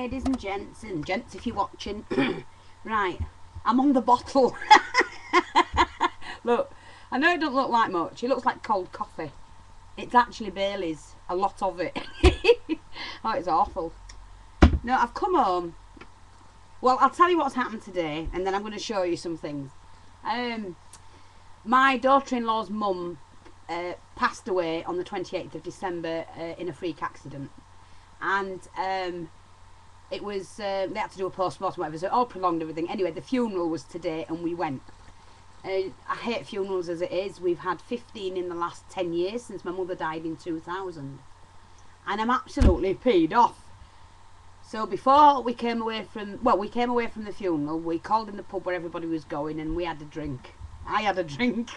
ladies and gents if you're watching. Right, I'm on the bottle. Look, I know it doesn't look like much. It looks like cold coffee. It's actually Bailey's, a lot of it. Oh, it's awful. No, I've come home. Well, I'll tell you what's happened today, and then I'm going to show you some things. My daughter-in-law's mum passed away on the 28th of December in a freak accident. And it was, they had to do a post-mortem, whatever, so it all prolonged everything. Anyway, the funeral was today, and we went. I hate funerals as it is. We've had 15 in the last 10 years since my mother died in 2000. And I'm absolutely peed off. So before we came away from, well, we came away from the funeral, we called in the pub where everybody was going, and we had a drink. I had a drink.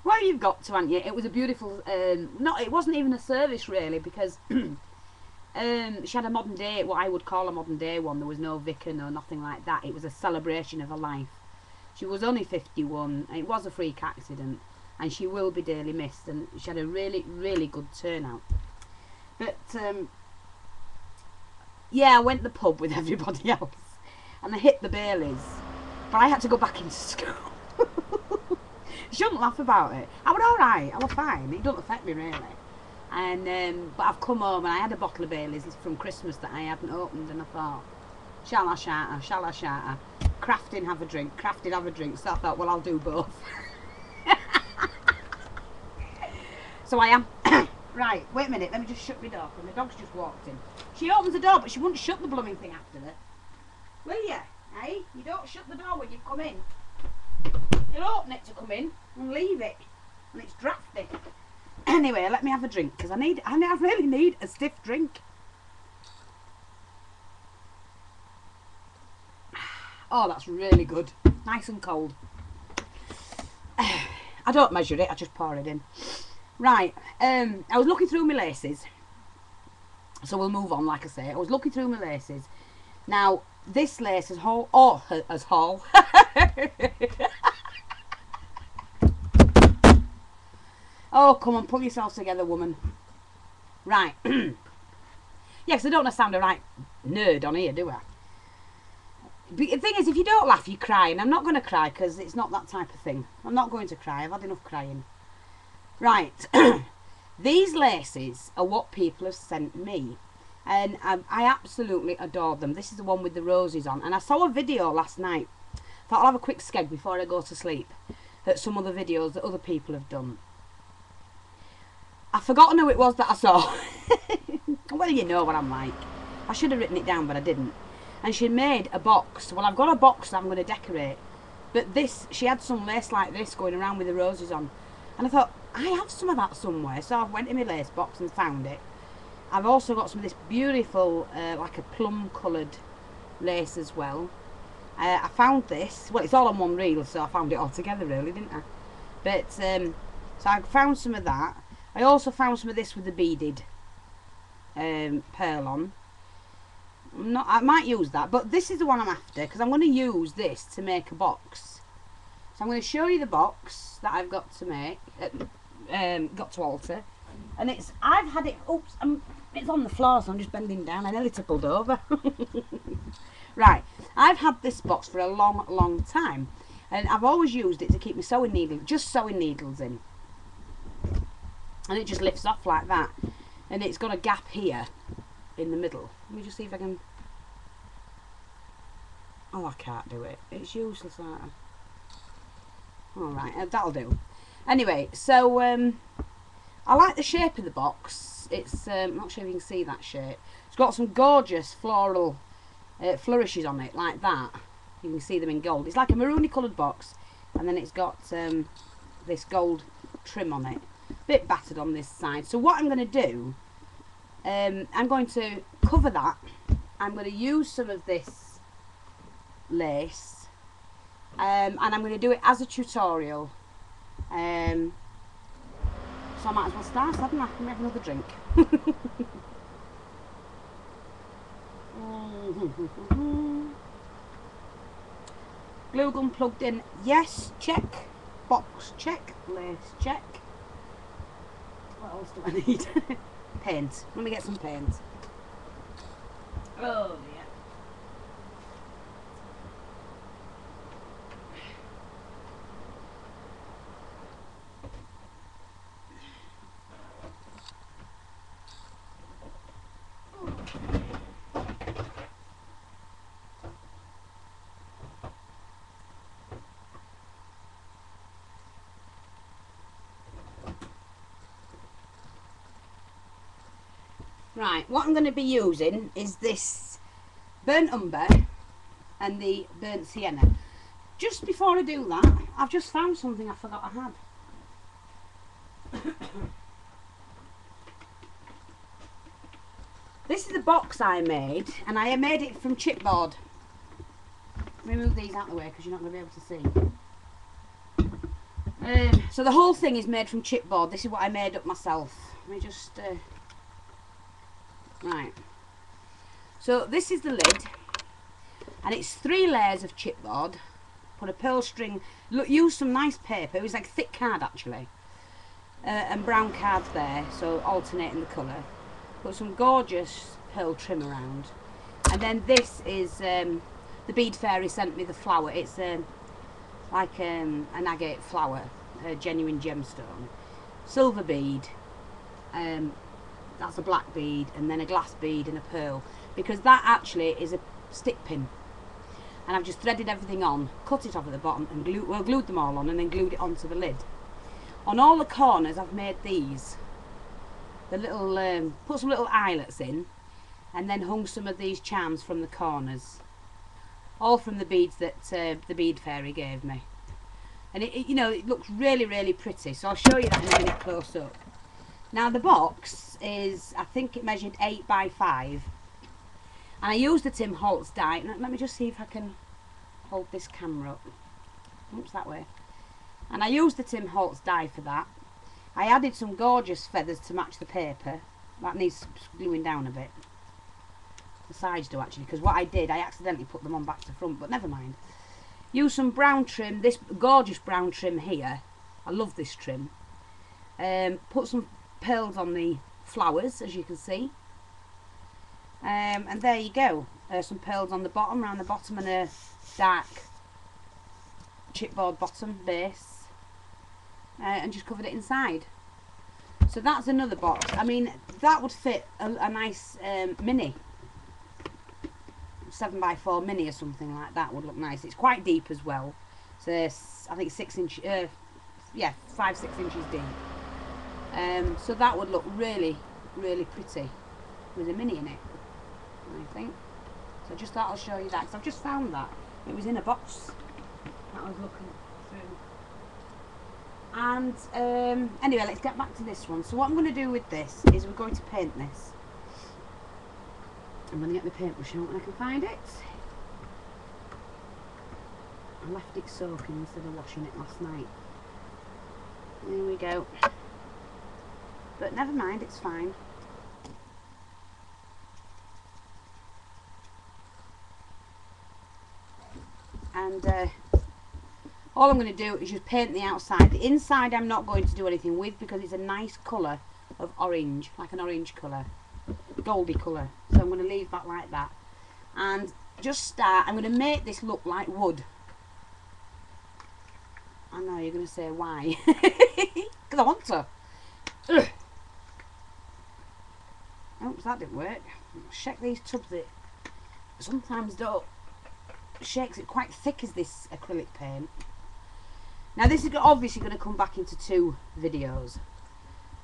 Well, you've got to, haven't you? It was a beautiful, it wasn't even a service really, because she had a modern day, what I would call a modern day one. There was no vicar, no nothing like that. It was a celebration of her life. She was only 51, and it was a freak accident, and she will be dearly missed, and she had a really, really good turnout. But, yeah, I went to the pub with everybody else, and I hit the Baileys, but I had to go back into school. You shouldn't laugh about it. I was alright, I was fine, it doesn't affect me really. And but I've come home and I had a bottle of Baileys from Christmas that I hadn't opened, and I thought, shall I shatter, shall I shatter? Crafting, have a drink, crafting, have a drink. So I thought, well, I'll do both. So I am. Right, wait a minute, let me just shut my door, because the dog's just walked in. She opens the door, but she wouldn't shut the blooming thing after her. Will you? Eh? You don't shut the door when you come in. You'll open it to come in and leave it, and it's drafty. Anyway, let me have a drink, because I really need a stiff drink. Oh, that's really good. Nice and cold. I don't measure it, I just pour it in. Right, I was looking through my laces. So we'll move on, like I say. I was looking through my laces. Now, this lace is haul. Oh, come on, pull yourself together, woman. Right. Yeah, because I don't want to sound a right nerd on here, do I? But the thing is, if you don't laugh, you cry. And I'm not going to cry, because it's not that type of thing. I'm not going to cry. I've had enough crying. Right. These laces are what people have sent me. And I absolutely adore them. This is the one with the roses on. And I saw a video last night. Thought I'll have a quick skeg before I go to sleep at some other videos that other people have done. I've forgotten who it was that I saw. Well, you know what I'm like. I should have written it down, but I didn't. And she made a box. Well, I've got a box that I'm going to decorate. But this, she had some lace like this going around with the roses on. And I thought, I have some of that somewhere. So I went in my lace box and found it. I've also got some of this beautiful, like a plum coloured lace as well. I found this. Well, it's all on one reel, so I found it all together really, didn't I? But, so I found some of that. I also found some of this with the beaded pearl on. I might use that, but this is the one I'm after, because I'm going to use this to make a box. So I'm going to show you the box that I've got to make, got to alter. And it's, I've had it, oops, it's on the floor, so I'm just bending down. I nearly tippled over. Right, I've had this box for a long, long time. And I've always used it to keep my sewing needle, just sewing needles in. And it just lifts off like that. And it's got a gap here in the middle. Let me just see if I can... Oh, I can't do it. It's useless, aren't I? Alright, that'll do. Anyway, so I like the shape of the box. It's, I'm not sure if you can see that shape. It's got some gorgeous floral flourishes on it, like that. You can see them in gold. It's like a maroony coloured box, and then it's got this gold trim on it. Bit battered on this side. So what I'm going to do, I'm going to cover that. I'm going to use some of this lace, and I'm going to do it as a tutorial. So I might as well start, hadn't I? Let me have another drink. Glue gun plugged in, yes, check. Box check, lace check. What else do I need? Paint. Let me get some paint. Oh dear. Right, what I'm going to be using is this burnt umber and the burnt sienna. Just before I do that, I've just found something I forgot I had. This is a box I made, and I made it from chipboard. Let me move these out of the way because you're not going to be able to see. So the whole thing is made from chipboard. This is what I made up myself. Let me just... Right. So this is the lid, and it's 3 layers of chipboard. Put a pearl string. Look, use some nice paper. It was like thick card actually, and brown cards there, so alternating the colour. Put some gorgeous pearl trim around, and then this is the bead fairy sent me the flower. It's like an agate flower, a genuine gemstone, silver bead. That's a black bead, and then a glass bead and a pearl, because that actually is a stick pin. And I've just threaded everything on, cut it off at the bottom, and glued them all on, and then glued it onto the lid. On all the corners I've made these, the little, put some little eyelets in, and then hung some of these charms from the corners, all from the beads that the bead fairy gave me. And you know, it looks really, really pretty, so I'll show you that in a minute close up. Now the box is, I think it measured 8 by 5, and I used the Tim Holtz die. Let me just see if I can hold this camera up. Oops, that way. And I used the Tim Holtz die for that. I added some gorgeous feathers to match the paper. That needs gluing down a bit. The sides do actually, because what I did, I accidentally put them on back to front, but never mind. Use some brown trim, this gorgeous brown trim here. I love this trim. Put some pearls on the flowers, as you can see, and there you go. Some pearls on the bottom, around the bottom, and a dark chipboard bottom base, and just covered it inside. So that's another box. I mean, that would fit a nice mini 7x4 mini or something like that. Would look nice. It's quite deep as well, so I think 6 inch, yeah, 5-6 inches deep. So that would look really, really pretty with a mini in it, I think. So I just thought I'll show you that, because I've just found that. It was in a box that I was looking through. And anyway, let's get back to this one. So what I'm going to do with this is we're going to paint this. I'm going to get my paintbrush out when I can find it. I left it soaking instead of washing it last night. There we go. But never mind, it's fine. And all I'm going to do is just paint the outside. The inside I'm not going to do anything with, because it's a nice colour of orange, like an orange colour, goldy colour. So I'm going to leave that like that. And just start, I'm going to make this look like wood. I know you're going to say why. Because I want to. Ugh. Oops, that didn't work. Shake these tubs, it sometimes don't. Shakes it quite thick as this acrylic paint. Now this is obviously going to come back into 2 videos.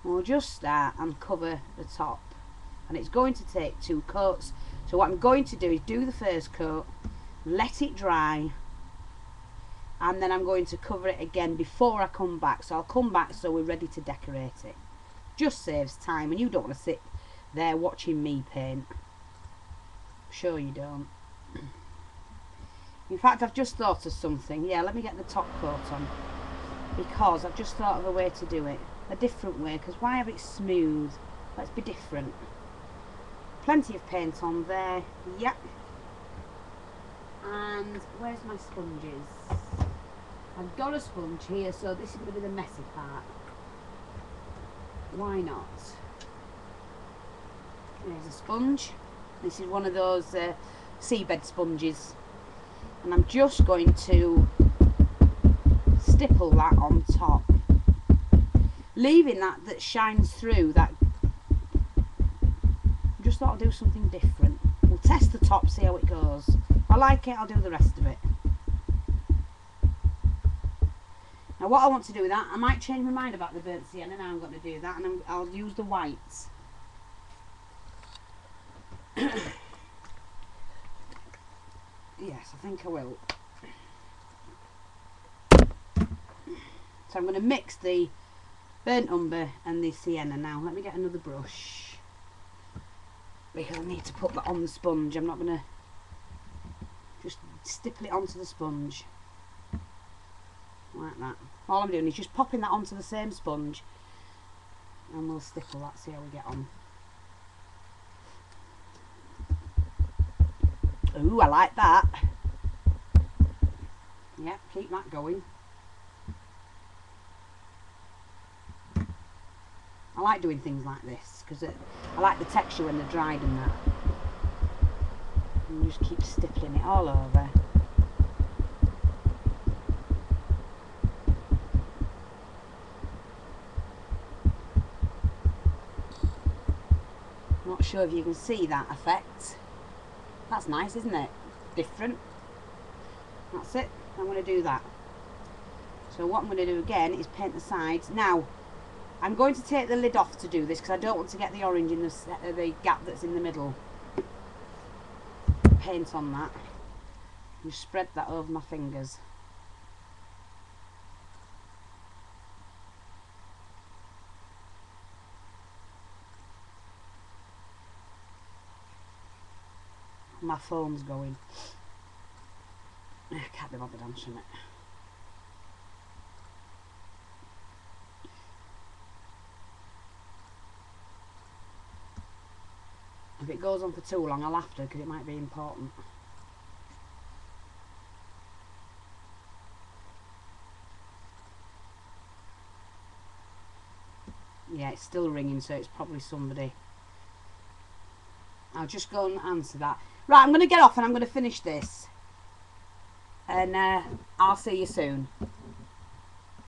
We'll just start and cover the top, and it's going to take 2 coats. So what I'm going to do is do the first coat, let it dry, and then I'm going to cover it again before I come back. So I'll come back so we're ready to decorate it. Just saves time, and you don't want to sit there watching me paint. Sure you don't. In fact, I've just thought of something. Yeah, let me get the top coat on, because I've just thought of a way to do it. A different way, because why have it smooth? Let's be different. Plenty of paint on there. Yep. And where's my sponges? I've got a sponge here, so this is going to be the messy part. Why not? There's a sponge. This is one of those seabed sponges, and I'm just going to stipple that on top, leaving that shines through. That just thought I'll do something different. We'll test the top, see how it goes. If I like it, I'll do the rest of it. Now what I want to do with that, I might change my mind about the burnt sienna. Now I'm going to do that, and I'll use the whites. Yes, I think I will. So I'm going to mix the burnt umber and the sienna now. Let me get another brush, because I need to put that on the sponge. I'm not going to just stipple it onto the sponge like that. All I'm doing is just popping that onto the same sponge, and we'll stipple that, see how we get on. Ooh, I like that. Yeah, keep that going. I like doing things like this because I like the texture when they're dried and that. And just keep stippling it all over. Not sure if you can see that effect. That's nice, isn't it? Different. That's it. I'm going to do that. So what I'm going to do again is paint the sides. Now, I'm going to take the lid off to do this because I don't want to get the orange in the gap that's in the middle. Paint on that. Just spread that over my fingers. My phone's going. I can't be bothered answering it. If it goes on for too long, I'll have to, because it might be important. Yeah, it's still ringing, so it's probably somebody. I'll just go and answer that. Right, I'm going to get off and I'm going to finish this. And I'll see you soon.